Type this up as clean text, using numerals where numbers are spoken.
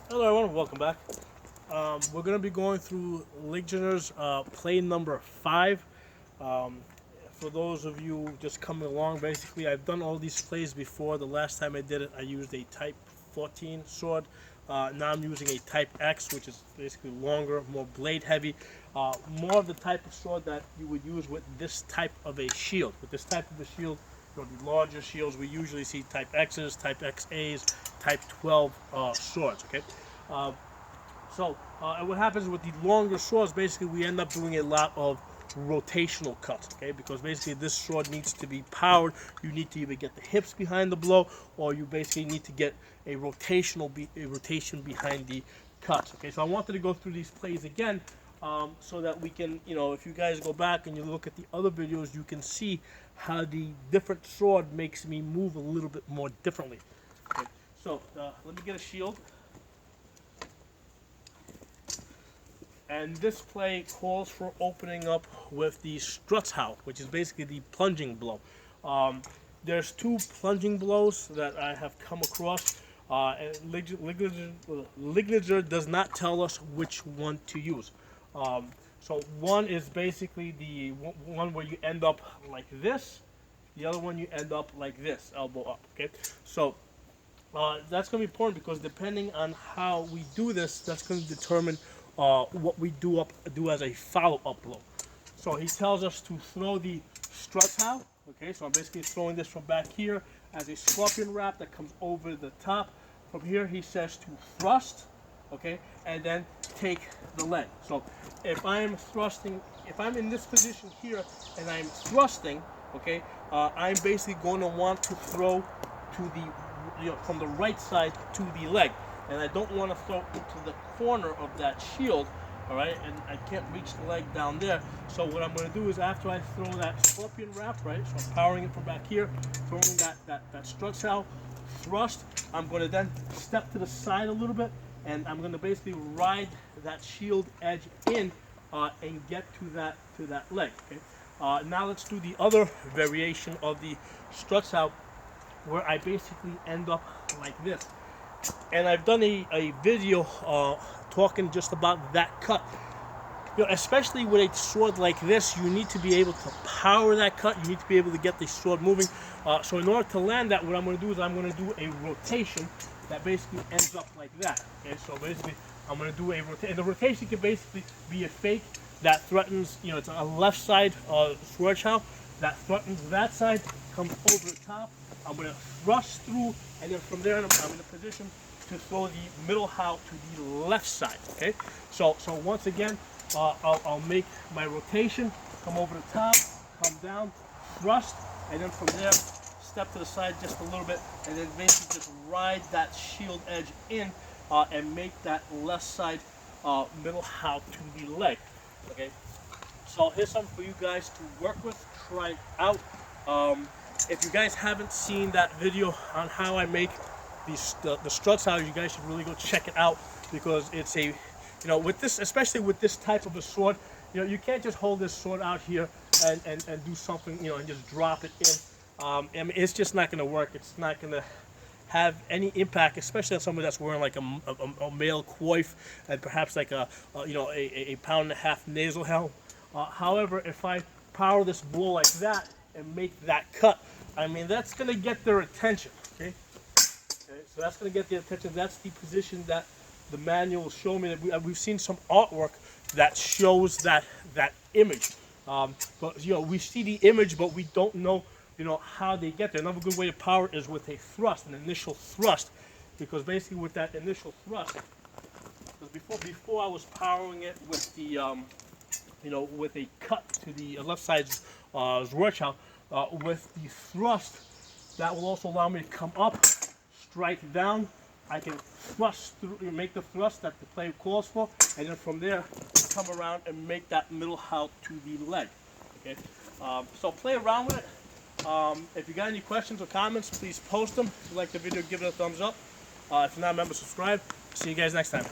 Hello everyone, welcome back. We're going to be going through Lignitzer's play number 5. For those of you just coming along, basically I've done all these plays before. The last time I did it I used a Type 14 sword. Now I'm using a Type X, which is basically longer, more blade heavy. More of the type of sword that you would use with this type of a shield. With this type of a shield, the larger shields, we usually see Type X's, Type XA's, Type 12 swords, okay? And what happens with the longer swords, basically we end up doing a lot of rotational cuts, okay? Because basically this sword needs to be powered. You need to either get the hips behind the blow, or you basically need to get a rotation behind the cuts, okay? So I wanted to go through these plays again, so that we can, if you guys go back and you look at the other videos, you can see how the different sword makes me move a little bit more differently. Okay, so let me get a shield. And this play calls for opening up with the Strutzhau, which is basically the plunging blow. There's two plunging blows that I have come across. And Lignitzer does not tell us which one to use. So one is basically the one where you end up like this. The other one you end up like this, elbow up. Okay, so that's going to be important, because depending on how we do this, that's going to determine what we do as a follow-up blow. So he tells us to throw the Strutzhau. Okay, so I'm basically throwing this from back here as a scorpion wrap that comes over the top. From here he says to thrust, okay, and then take the leg. So if I'm thrusting, if I'm in this position here and I'm thrusting, okay, I'm basically going to want to throw to the, from the right side to the leg. And I don't want to throw into the corner of that shield, all right? And I can't reach the leg down there. So what I'm going to do is, after I throw that scorpion wrap, right? So I'm powering it from back here, throwing that Strutzhau thrust. I'm going to then step to the side a little bit, and I'm going to basically ride that shield edge in and get to that leg. Okay. Now let's do the other variation of the Strutzhau, where I basically end up like this. And I've done a video talking just about that cut. Especially with a sword like this, you need to be able to power that cut. You need to be able to get the sword moving. So in order to land that, what I'm going to do is I'm going to do a rotation that basically ends up like that. Okay, so basically I'm going to do a rotation. And the rotation can basically be a fake that threatens, it's a left side Strutzhau that threatens that side, comes over the top. I'm going to thrust through, and then from there I'm in a position to throw the middle how to the left side. Okay, so once again, I'll make my rotation, come over the top, come down, thrust, and then from there step to the side just a little bit, and then basically just ride that shield edge in and make that left side middle how to the leg. Okay, so here's something for you guys to work with, try it out. If you guys haven't seen that video on how I make the Strutzhau, you guys should really go check it out, because it's a, with this, especially with this type of a sword, you can't just hold this sword out here and do something, and just drop it in. I mean, it's just not going to work. It's not going to have any impact, especially on somebody that's wearing like a male coif and perhaps like a pound and a half nasal helm. However, if I power this blow like that and make that cut, I mean, that's going to get their attention, okay? So that's going to get their attention. That's the position that the manual will show me. That we've seen some artwork that shows that image. But, we see the image, but we don't know, how they get there. Another good way to power it is with a thrust, an initial thrust. Because basically with that initial thrust, because before I was powering it with the, with a cut to the left side's Strutzhau, with the thrust, that will also allow me to come up, strike down. I can thrust through, make the thrust that the play calls for, and then from there come around and make that middle how to the leg. Okay, so play around with it. If you got any questions or comments, please post them. If you like the video, give it a thumbs up. If you're not a member, subscribe. See you guys next time.